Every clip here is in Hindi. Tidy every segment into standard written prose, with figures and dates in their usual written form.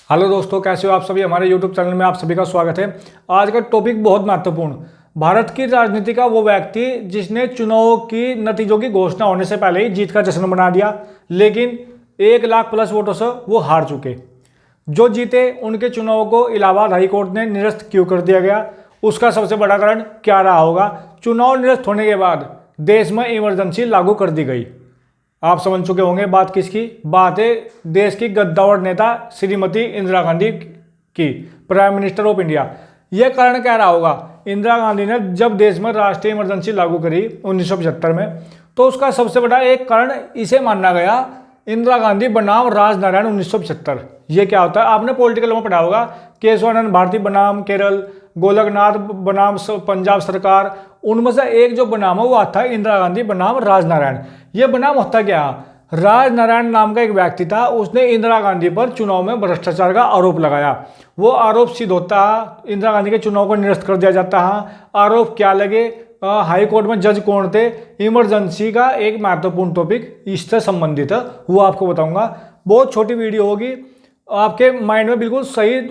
हेलो दोस्तों, कैसे हो आप सभी। हमारे यूट्यूब चैनल में आप सभी का स्वागत है। आज का टॉपिक बहुत महत्वपूर्ण। भारत की राजनीति का वो व्यक्ति जिसने चुनाव की नतीजों की घोषणा होने से पहले ही जीत का जश्न मना दिया, लेकिन 1 लाख प्लस वोटों से वो हार चुके। जो जीते उनके चुनाव को इलाहाबाद हाईकोर्ट ने निरस्त क्यों कर दिया गया, उसका सबसे बड़ा कारण क्या रहा होगा। चुनाव निरस्त होने के बाद देश में इमरजेंसी लागू कर दी गई। आप समझ चुके होंगे बात किसकी। बात है देश की गद्दावर नेता श्रीमती इंदिरा गांधी की, प्राइम मिनिस्टर ऑफ इंडिया। यह कारण क्या रहा होगा। इंदिरा गांधी ने जब देश में राष्ट्रीय इमरजेंसी लागू करी 1975 में, तो उसका सबसे बड़ा एक कारण इसे माना गया, इंदिरा गांधी बनाम राजनारायण 1975। ये क्या होता है, आपने पॉलिटिकल में पढ़ा होगा। केशवानंद भारती बनाम केरल, गोलकनाथ बनाम पंजाब सरकार, उनमें से एक जो बनाम है वो आता है इंदिरा गांधी बनाम राजनारायण। ये बनाम होता क्या, राजनारायण नाम का एक व्यक्ति था, उसने इंदिरा गांधी पर चुनाव में भ्रष्टाचार का आरोप लगाया। वो आरोप सिद्ध होता है, इंदिरा गांधी के चुनाव को निरस्त कर दिया जाता है। आरोप क्या लगे, हाई कोर्ट में जज कौन थे, इमरजेंसी का एक महत्वपूर्ण टॉपिक इससे संबंधित है, वो आपको बताऊंगा। बहुत छोटी वीडियो होगी, आपके माइंड में बिल्कुल सही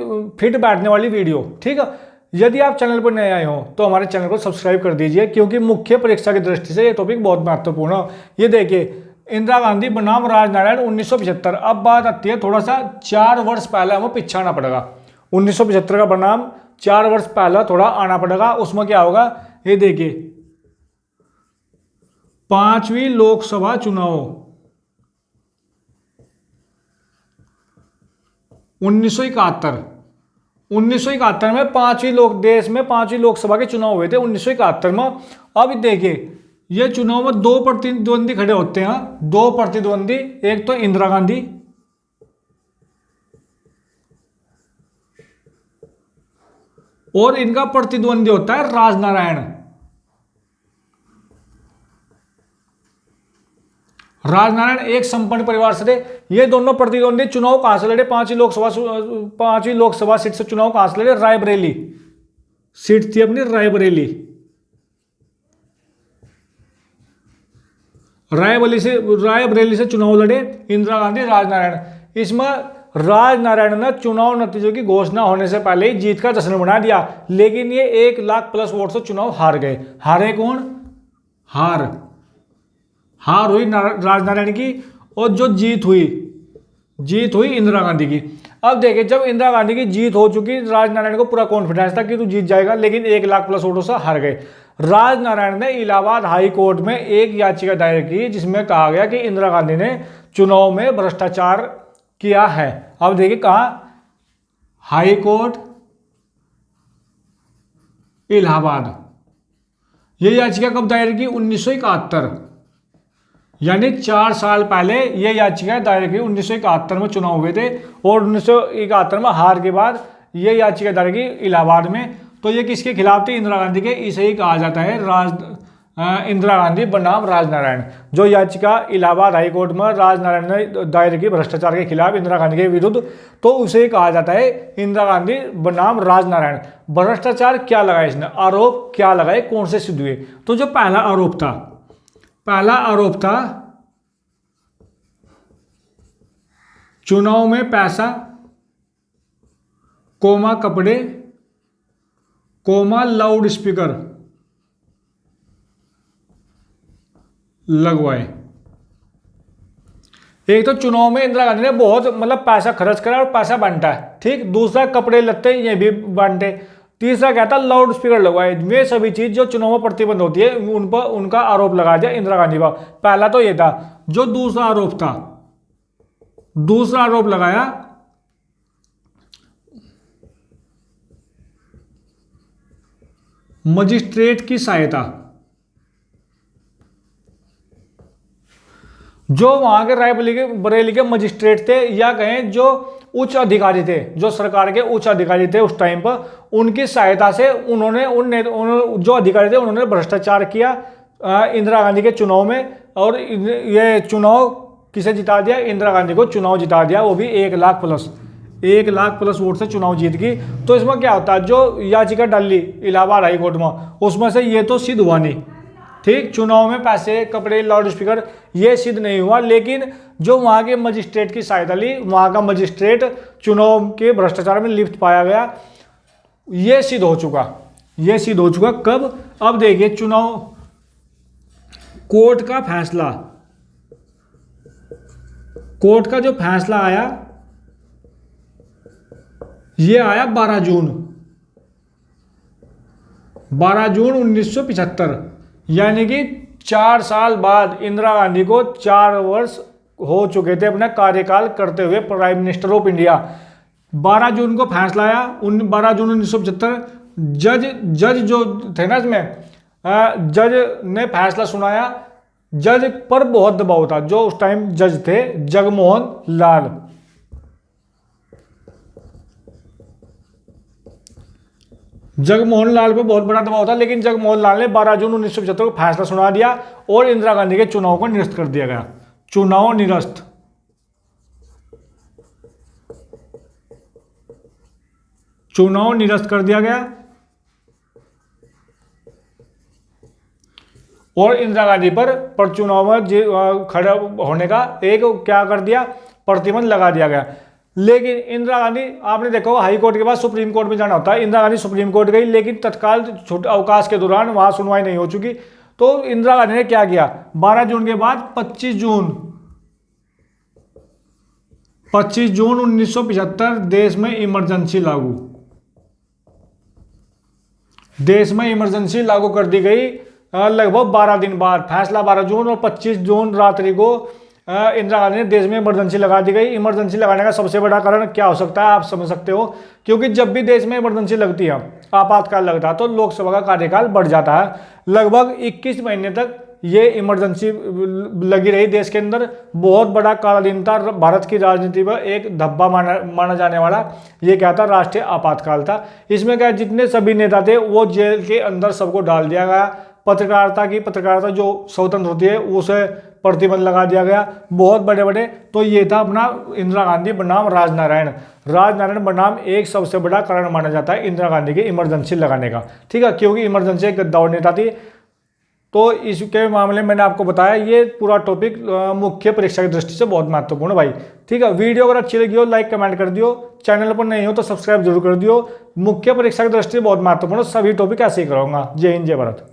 फिट बैठने वाली वीडियो, ठीक है। यदि आप चैनल पर नए आए हो तो हमारे चैनल को सब्सक्राइब कर दीजिए, क्योंकि मुख्य परीक्षा की दृष्टि से ये टॉपिक बहुत महत्वपूर्ण है। ये देखिए, इंदिरा गांधी बनाम राजनारायण 1975। अब बात आती है थोड़ा सा 4 वर्ष पहले हमें पीछे आना पड़ेगा। 1975 का बनाम 4 वर्ष पहले थोड़ा आना पड़ेगा। उसमें क्या होगा, ये देखिए 5वीं लोकसभा चुनाव 1971। 1971 में देश में 5वीं लोकसभा के चुनाव हुए थे 1971 में। अब देखिए, ये चुनाव में 2 प्रतिद्वंदी खड़े होते हैं। 2 प्रतिद्वंदी, एक तो इंदिरा गांधी और इनका प्रतिद्वंदी होता है राजनारायण। राजनारायण एक संपन्न परिवार से थे। ये दोनों प्रतिद्वंदी चुनाव कहां से लड़े, 5वीं लोकसभा सीट से चुनाव कहां से लड़े, रायबरेली सीट थी अपनी, रायबरेली से चुनाव लड़े इंदिरा गांधी राजनारायण। इसमें राजनारायण ने चुनाव नतीजों की घोषणा होने से पहले ही जीत का जश्न मना दिया, लेकिन ये 1 लाख प्लस वोट से चुनाव हार गए। हारे कौन, हार हुई राजनारायण की, और जो जीत हुई इंदिरा गांधी की। अब देखिए, जब इंदिरा गांधी की जीत हो चुकी, राजनारायण को पूरा कॉन्फिडेंस था कि तू जीत जाएगा, लेकिन 1 लाख प्लस वोटों से हार गए। राजनारायण ने इलाहाबाद हाई कोर्ट में एक याचिका दायर की, जिसमें कहा गया कि इंदिरा गांधी ने चुनाव में भ्रष्टाचार किया है। अब देखिए कहा, हाई कोर्ट इलाहाबाद। यह याचिका कब दायर की, 1971, यानी 4 साल पहले ये याचिका दायर की। 1971 में चुनाव हुए थे और 1971 में हार के बाद ये याचिका दायर की इलाहाबाद में। तो ये किसके खिलाफ थी, इंदिरा गांधी के। इसे ही कहा जाता है इंदिरा गांधी बनाम राजनारायण। जो याचिका इलाहाबाद हाई कोर्ट में राजनारायण ने दायर की भ्रष्टाचार के खिलाफ इंदिरा गांधी के विरुद्ध, तो उसे ही कहा जाता है इंदिरा गांधी बनाम राजनारायण। भ्रष्टाचार क्या लगाया इसने, आरोप क्या लगाए, कौन से सिद्ध हुए। तो जो पहला आरोप था चुनाव में पैसा, कपड़े, लाउड स्पीकर लगवाए। एक तो चुनाव में इंदिरा गांधी ने बहुत पैसा खर्च करा और पैसा बांटा है, ठीक। दूसरा, कपड़े लत्ते ये भी बांटे। तीसरा क्या था, लाउड स्पीकर लगवाए। ये सभी चीज जो चुनाव में प्रतिबंध होती है उन पर उनका आरोप लगा दिया इंदिरा गांधी पर। पहला तो ये था। जो दूसरा आरोप लगाया मजिस्ट्रेट की सहायता। जो वहां के रायबरेली के मजिस्ट्रेट थे, या कहें जो उच्च अधिकारी थे, जो सरकार के उच्च अधिकारी थे उस टाइम पर, उनकी सहायता से उन्होंने जो अधिकारी थे उन्होंने भ्रष्टाचार किया इंदिरा गांधी के चुनाव में। और ये चुनाव किसे जिता दिया, इंदिरा गांधी को चुनाव जिता दिया, वो भी 1 लाख प्लस वोट से चुनाव जीत गई। तो इसमें क्या होता है, जो याचिका डाली इलाहाबाद हाई कोर्ट में, उसमें से ये तो सिद्ध हुआ नहीं, ठीक, चुनाव में पैसे, कपड़े, लाउड स्पीकर ये सिद्ध नहीं हुआ, लेकिन जो वहाँ के मजिस्ट्रेट की सहायता ली, वहाँ का मजिस्ट्रेट चुनाव के भ्रष्टाचार में लिप्त पाया गया, ये सिद्ध हो चुका। ये सिद्ध हो चुका कब? अब देखिए चुनाव कोर्ट का फैसला, कोर्ट का जो फैसला आया ये आया 12 जून 1975, यानी कि 4 साल बाद इंदिरा गांधी को 4 वर्ष हो चुके थे अपना कार्यकाल करते हुए प्राइम मिनिस्टर ऑफ इंडिया। 12 जून को फैसला आया, 12 जून 1975। जज जो थे ना इसमें, जज ने फैसला सुनाया। जज पर बहुत दबाव था, जो उस टाइम जज थे जगमोहन लाल। जगमोहन लाल पे बहुत बड़ा दबाव था, लेकिन जगमोहन लाल ने 12 जून 1975 को फैसला सुना दिया और इंदिरा गांधी के चुनाव को निरस्त कर दिया गया। चुनाव निरस्त। चुनाव निरस्त कर दिया गया और इंदिरा गांधी पर चुनाव में खड़ा होने का एक क्या कर दिया, प्रतिबंध लगा दिया गया। लेकिन इंदिरा गांधी, आपने देखा हाई कोर्ट के बाद सुप्रीम कोर्ट में जाना होता है, इंदिरा गांधी सुप्रीम कोर्ट गई, लेकिन तत्काल अवकाश के दौरान वहां सुनवाई नहीं हो चुकी, तो इंदिरा गांधी ने क्या किया, 12 जून के बाद 25 जून 1975 देश में इमरजेंसी लागू, देश में इमरजेंसी लागू कर दी गई। लगभग 12 दिन बाद फैसला 12 जून और 25 जून रात्रि को इंदिरा गांधी ने देश में इमरजेंसी लगा दी गई। इमरजेंसी लगाने का सबसे बड़ा कारण क्या हो सकता है, आप समझ सकते हो, क्योंकि जब भी देश में इमरजेंसी लगती है, आपातकाल लगता है, तो लोकसभा का कार्यकाल बढ़ जाता है। लगभग 21 महीने तक ये इमरजेंसी लगी रही देश के अंदर। बहुत बड़ा काला दिन था भारत की राजनीति में, एक धब्बा माना जाने वाला ये क्या था, राष्ट्रीय आपातकाल था। इसमें क्या, जितने सभी नेता थे वो जेल के अंदर सबको डाल दिया गया। पत्रकारिता जो स्वतंत्र होती है उसे प्रतिबंध लगा दिया गया। बहुत बड़े बड़े, तो ये था अपना इंदिरा गांधी बनाम राजनारायण बनाम एक सबसे बड़ा कारण माना जाता है इंदिरा गांधी की इमरजेंसी लगाने का। ठीक है, क्योंकि इमरजेंसी एक गद्दार नेता थी। तो इसके मामले में मैंने आपको बताया, ये पूरा टॉपिक मुख्य परीक्षा की दृष्टि से बहुत महत्वपूर्ण भाई। ठीक है, वीडियो अगर अच्छी लगी हो लाइक कमेंट कर दियो, चैनल पर नहीं हो तो सब्सक्राइब जरूर कर दियो। मुख्य परीक्षा की दृष्टि से बहुत महत्वपूर्ण, सभी टॉपिक ऐसे ही कराऊंगा। जय हिंद, जय भारत।